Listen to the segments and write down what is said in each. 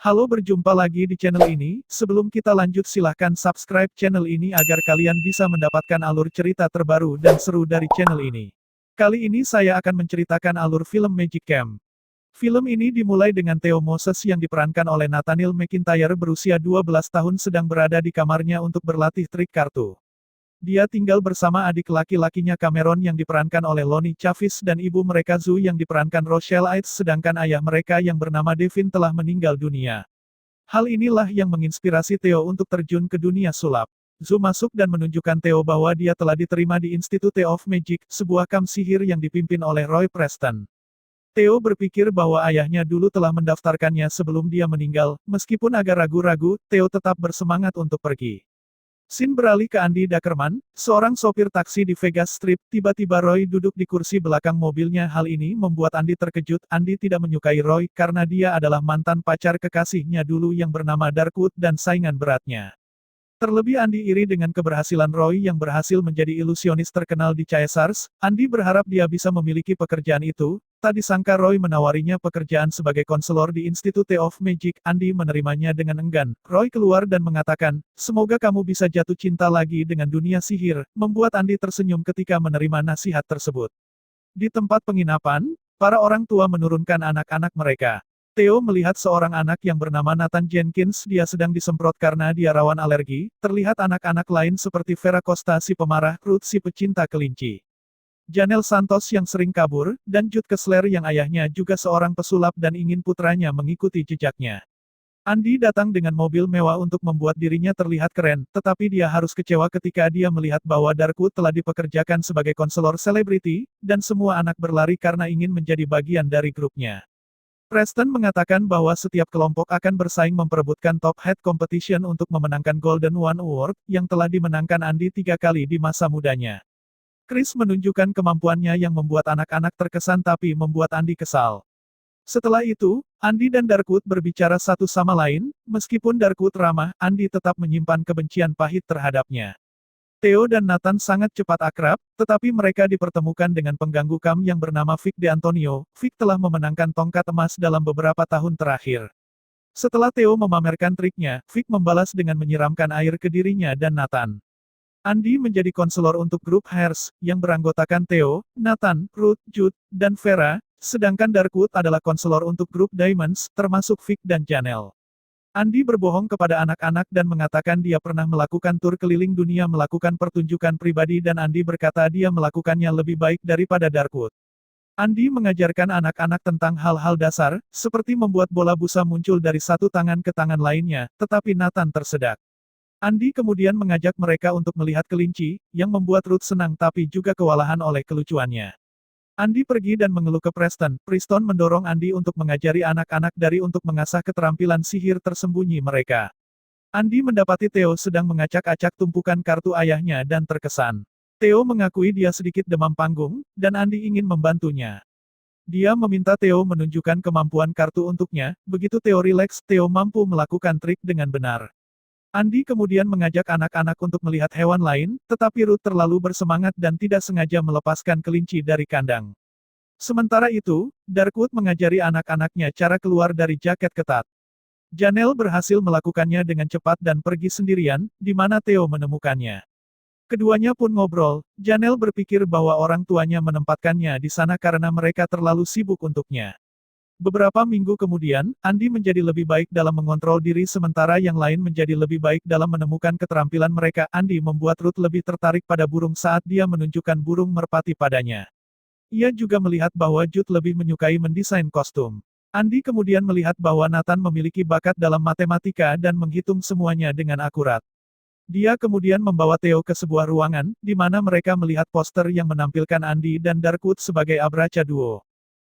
Halo, berjumpa lagi di channel ini. Sebelum kita lanjut, silahkan subscribe channel ini agar kalian bisa mendapatkan alur cerita terbaru dan seru dari channel ini. Kali ini saya akan menceritakan alur film Magic Camp. Film ini dimulai dengan Theo Moses yang diperankan oleh Nathaniel McIntyre berusia 12 tahun sedang berada di kamarnya untuk berlatih trik kartu. Dia tinggal bersama adik laki-lakinya Cameron yang diperankan oleh Lonnie Chavis dan ibu mereka Zoe yang diperankan Rochelle Aites, sedangkan ayah mereka yang bernama Devin telah meninggal dunia. Hal inilah yang menginspirasi Theo untuk terjun ke dunia sulap. Zoe masuk dan menunjukkan Theo bahwa dia telah diterima di Institute of Magic, sebuah kamp sihir yang dipimpin oleh Roy Preston. Theo berpikir bahwa ayahnya dulu telah mendaftarkannya sebelum dia meninggal, meskipun agak ragu-ragu, Theo tetap bersemangat untuk pergi. Scene beralih ke Andy Dackerman, seorang sopir taksi di Vegas Strip. Tiba-tiba Roy duduk di kursi belakang mobilnya. Hal ini membuat Andy terkejut. Andy tidak menyukai Roy karena dia adalah mantan pacar kekasihnya dulu yang bernama Darkwood dan saingan beratnya. Terlebih Andy iri dengan keberhasilan Roy yang berhasil menjadi ilusionis terkenal di Caesars. Andy berharap dia bisa memiliki pekerjaan itu. Tak disangka Roy menawarinya pekerjaan sebagai konselor di Institute of Magic. Andy menerimanya dengan enggan. Roy keluar dan mengatakan, "Semoga kamu bisa jatuh cinta lagi dengan dunia sihir," membuat Andy tersenyum ketika menerima nasihat tersebut. Di tempat penginapan, para orang tua menurunkan anak-anak mereka. Theo melihat seorang anak yang bernama Nathan Jenkins. Dia sedang disemprot karena dia rawan alergi. Terlihat anak-anak lain seperti Vera Costa si pemarah, Ruth si pecinta kelinci, Janelle Santos yang sering kabur, dan Jude Kessler yang ayahnya juga seorang pesulap dan ingin putranya mengikuti jejaknya. Andy datang dengan mobil mewah untuk membuat dirinya terlihat keren, tetapi dia harus kecewa ketika dia melihat bahwa Darkwood telah dipekerjakan sebagai konselor selebriti, dan semua anak berlari karena ingin menjadi bagian dari grupnya. Preston mengatakan bahwa setiap kelompok akan bersaing memperebutkan Top Hat Competition untuk memenangkan Golden One Award, yang telah dimenangkan Andy 3 kali di masa mudanya. Chris menunjukkan kemampuannya yang membuat anak-anak terkesan tapi membuat Andy kesal. Setelah itu, Andy dan Darkwood berbicara satu sama lain. Meskipun Darkwood ramah, Andy tetap menyimpan kebencian pahit terhadapnya. Theo dan Nathan sangat cepat akrab, tetapi mereka dipertemukan dengan pengganggu kamp yang bernama Vic DeAntonio. Vic telah memenangkan tongkat emas dalam beberapa tahun terakhir. Setelah Theo memamerkan triknya, Vic membalas dengan menyiramkan air ke dirinya dan Nathan. Andy menjadi konselor untuk grup Hairs, yang beranggotakan Theo, Nathan, Ruth, Jude, dan Vera, sedangkan Darkwood adalah konselor untuk grup Diamonds, termasuk Vic dan Janelle. Andy berbohong kepada anak-anak dan mengatakan dia pernah melakukan tur keliling dunia melakukan pertunjukan pribadi dan Andy berkata dia melakukannya lebih baik daripada Darkwood. Andy mengajarkan anak-anak tentang hal-hal dasar, seperti membuat bola busa muncul dari satu tangan ke tangan lainnya, tetapi Nathan tersedak. Andy kemudian mengajak mereka untuk melihat kelinci, yang membuat Ruth senang tapi juga kewalahan oleh kelucuannya. Andy pergi dan mengeluh ke Preston. Preston mendorong Andy untuk mengajari anak-anak dari untuk mengasah keterampilan sihir tersembunyi mereka. Andy mendapati Theo sedang mengacak-acak tumpukan kartu ayahnya dan terkesan. Theo mengakui dia sedikit demam panggung, dan Andy ingin membantunya. Dia meminta Theo menunjukkan kemampuan kartu untuknya. Begitu Theo rileks, Theo mampu melakukan trik dengan benar. Andy kemudian mengajak anak-anak untuk melihat hewan lain, tetapi Ruth terlalu bersemangat dan tidak sengaja melepaskan kelinci dari kandang. Sementara itu, Darkwood mengajari anak-anaknya cara keluar dari jaket ketat. Janelle berhasil melakukannya dengan cepat dan pergi sendirian, di mana Theo menemukannya. Keduanya pun ngobrol. Janelle berpikir bahwa orang tuanya menempatkannya di sana karena mereka terlalu sibuk untuknya. Beberapa minggu kemudian, Andy menjadi lebih baik dalam mengontrol diri sementara yang lain menjadi lebih baik dalam menemukan keterampilan mereka. Andy membuat Ruth lebih tertarik pada burung saat dia menunjukkan burung merpati padanya. Ia juga melihat bahwa Jude lebih menyukai mendesain kostum. Andy kemudian melihat bahwa Nathan memiliki bakat dalam matematika dan menghitung semuanya dengan akurat. Dia kemudian membawa Theo ke sebuah ruangan, di mana mereka melihat poster yang menampilkan Andy dan Darkwood sebagai Abraca Duo.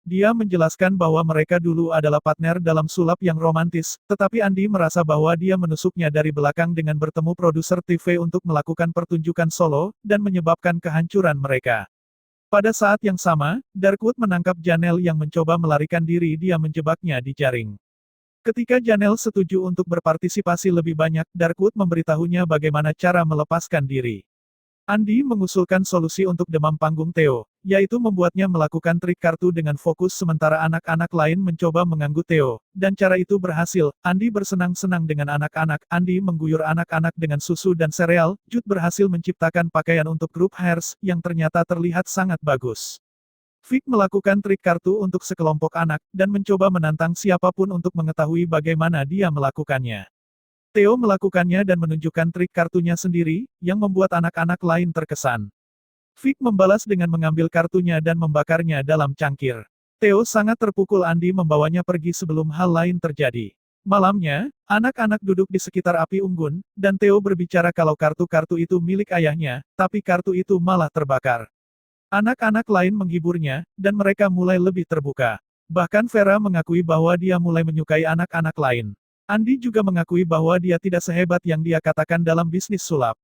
Dia menjelaskan bahwa mereka dulu adalah partner dalam sulap yang romantis, tetapi Andy merasa bahwa dia menusuknya dari belakang dengan bertemu produser TV untuk melakukan pertunjukan solo, dan menyebabkan kehancuran mereka. Pada saat yang sama, Darkwood menangkap Janelle yang mencoba melarikan diri. Dia menjebaknya di jaring. Ketika Janelle setuju untuk berpartisipasi lebih banyak, Darkwood memberitahunya bagaimana cara melepaskan diri. Andi mengusulkan solusi untuk demam panggung Theo, yaitu membuatnya melakukan trik kartu dengan fokus sementara anak-anak lain mencoba mengganggu Theo, dan cara itu berhasil. Andi bersenang-senang dengan anak-anak, Andi mengguyur anak-anak dengan susu dan sereal, Jude berhasil menciptakan pakaian untuk grup Hairs, yang ternyata terlihat sangat bagus. Vic melakukan trik kartu untuk sekelompok anak, dan mencoba menantang siapapun untuk mengetahui bagaimana dia melakukannya. Theo melakukannya dan menunjukkan trik kartunya sendiri, yang membuat anak-anak lain terkesan. Vic membalas dengan mengambil kartunya dan membakarnya dalam cangkir. Theo sangat terpukul Andi membawanya pergi sebelum hal lain terjadi. Malamnya, anak-anak duduk di sekitar api unggun, dan Theo berbicara kalau kartu-kartu itu milik ayahnya, tapi kartu itu malah terbakar. Anak-anak lain menghiburnya, dan mereka mulai lebih terbuka. Bahkan Vera mengakui bahwa dia mulai menyukai anak-anak lain. Andi juga mengakui bahwa dia tidak sehebat yang dia katakan dalam bisnis sulap.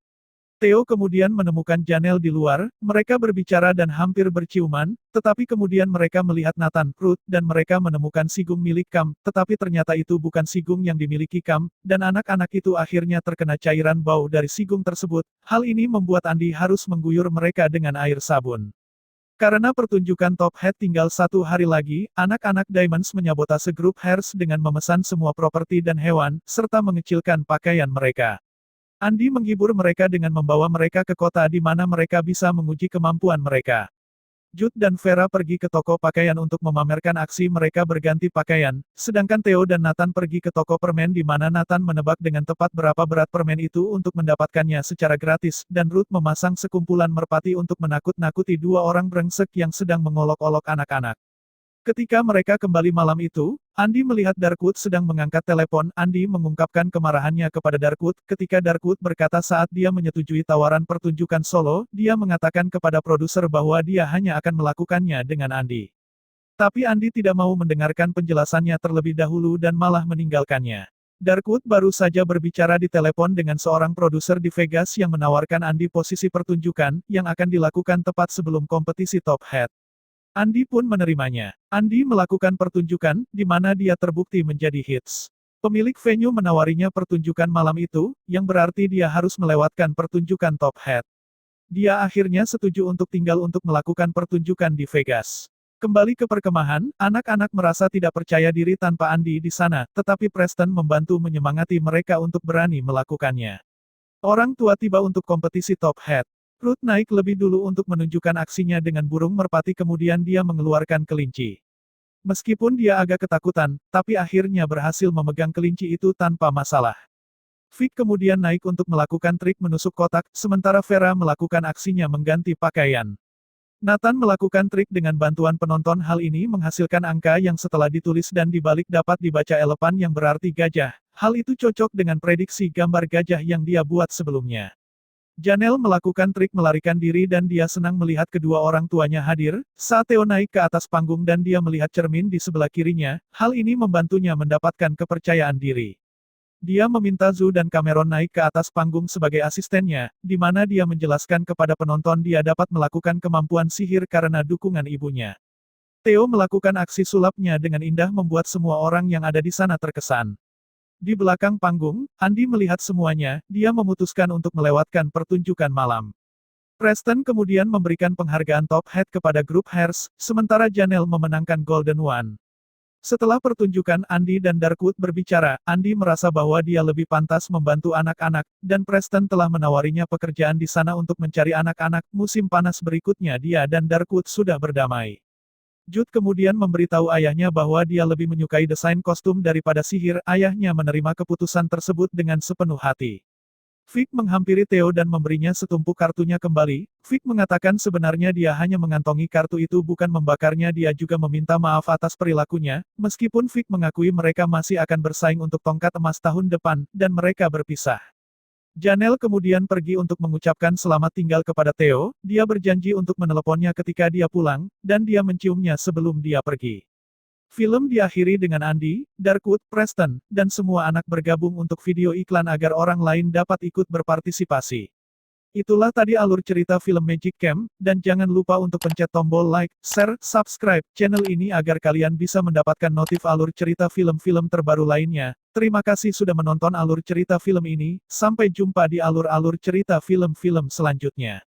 Theo kemudian menemukan Janelle di luar, mereka berbicara dan hampir berciuman, tetapi kemudian mereka melihat Nathan, Ruth, dan mereka menemukan sigung milik Cam, tetapi ternyata itu bukan sigung yang dimiliki Cam, dan anak-anak itu akhirnya terkena cairan bau dari sigung tersebut. Hal ini membuat Andi harus mengguyur mereka dengan air sabun. Karena pertunjukan Top Hat tinggal 1 hari lagi, anak-anak Diamonds menyabotase grup Hairs dengan memesan semua properti dan hewan, serta mengecilkan pakaian mereka. Andi menghibur mereka dengan membawa mereka ke kota di mana mereka bisa menguji kemampuan mereka. Jude dan Vera pergi ke toko pakaian untuk memamerkan aksi mereka berganti pakaian, sedangkan Theo dan Nathan pergi ke toko permen di mana Nathan menebak dengan tepat berapa berat permen itu untuk mendapatkannya secara gratis, dan Ruth memasang sekumpulan merpati untuk menakut-nakuti 2 orang brengsek yang sedang mengolok-olok anak-anak. Ketika mereka kembali malam itu, Andi melihat Darkwood sedang mengangkat telepon. Andi mengungkapkan kemarahannya kepada Darkwood, ketika Darkwood berkata saat dia menyetujui tawaran pertunjukan solo, dia mengatakan kepada produser bahwa dia hanya akan melakukannya dengan Andi. Tapi Andi tidak mau mendengarkan penjelasannya terlebih dahulu dan malah meninggalkannya. Darkwood baru saja berbicara di telepon dengan seorang produser di Vegas yang menawarkan Andi posisi pertunjukan, yang akan dilakukan tepat sebelum kompetisi Top Hat. Andi pun menerimanya. Andi melakukan pertunjukan, di mana dia terbukti menjadi hits. Pemilik venue menawarinya pertunjukan malam itu, yang berarti dia harus melewatkan pertunjukan Top Hat. Dia akhirnya setuju untuk tinggal untuk melakukan pertunjukan di Vegas. Kembali ke perkemahan, anak-anak merasa tidak percaya diri tanpa Andi di sana, tetapi Preston membantu menyemangati mereka untuk berani melakukannya. Orang tua tiba untuk kompetisi Top Hat. Ruth naik lebih dulu untuk menunjukkan aksinya dengan burung merpati kemudian dia mengeluarkan kelinci. Meskipun dia agak ketakutan, tapi akhirnya berhasil memegang kelinci itu tanpa masalah. Vic kemudian naik untuk melakukan trik menusuk kotak, sementara Vera melakukan aksinya mengganti pakaian. Nathan melakukan trik dengan bantuan penonton. Hal ini menghasilkan angka yang setelah ditulis dan dibalik dapat dibaca elepan yang berarti gajah. Hal itu cocok dengan prediksi gambar gajah yang dia buat sebelumnya. Janelle melakukan trik melarikan diri dan dia senang melihat kedua orang tuanya hadir, saat Theo naik ke atas panggung dan dia melihat cermin di sebelah kirinya, hal ini membantunya mendapatkan kepercayaan diri. Dia meminta Zu dan Cameron naik ke atas panggung sebagai asistennya, di mana dia menjelaskan kepada penonton dia dapat melakukan kemampuan sihir karena dukungan ibunya. Theo melakukan aksi sulapnya dengan indah membuat semua orang yang ada di sana terkesan. Di belakang panggung, Andi melihat semuanya, dia memutuskan untuk melewatkan pertunjukan malam. Preston kemudian memberikan penghargaan Top Hat kepada grup Hairs, sementara Janelle memenangkan Golden One. Setelah pertunjukan Andi dan Darkwood berbicara, Andi merasa bahwa dia lebih pantas membantu anak-anak, dan Preston telah menawarinya pekerjaan di sana untuk mencari anak-anak. Musim panas berikutnya dia dan Darkwood sudah berdamai. Jude kemudian memberitahu ayahnya bahwa dia lebih menyukai desain kostum daripada sihir. Ayahnya menerima keputusan tersebut dengan sepenuh hati. Vic menghampiri Theo dan memberinya setumpuk kartunya kembali. Vic mengatakan sebenarnya dia hanya mengantongi kartu itu bukan membakarnya. Dia juga meminta maaf atas perilakunya, meskipun Vic mengakui mereka masih akan bersaing untuk tongkat emas tahun depan, dan mereka berpisah. Janelle kemudian pergi untuk mengucapkan selamat tinggal kepada Theo, dia berjanji untuk meneleponnya ketika dia pulang, dan dia menciumnya sebelum dia pergi. Film diakhiri dengan Andi, Darkwood, Preston, dan semua anak bergabung untuk video iklan agar orang lain dapat ikut berpartisipasi. Itulah tadi alur cerita film Magic Camp, dan jangan lupa untuk pencet tombol like, share, subscribe channel ini agar kalian bisa mendapatkan notif alur cerita film-film terbaru lainnya. Terima kasih sudah menonton alur cerita film ini, sampai jumpa di alur-alur cerita film-film selanjutnya.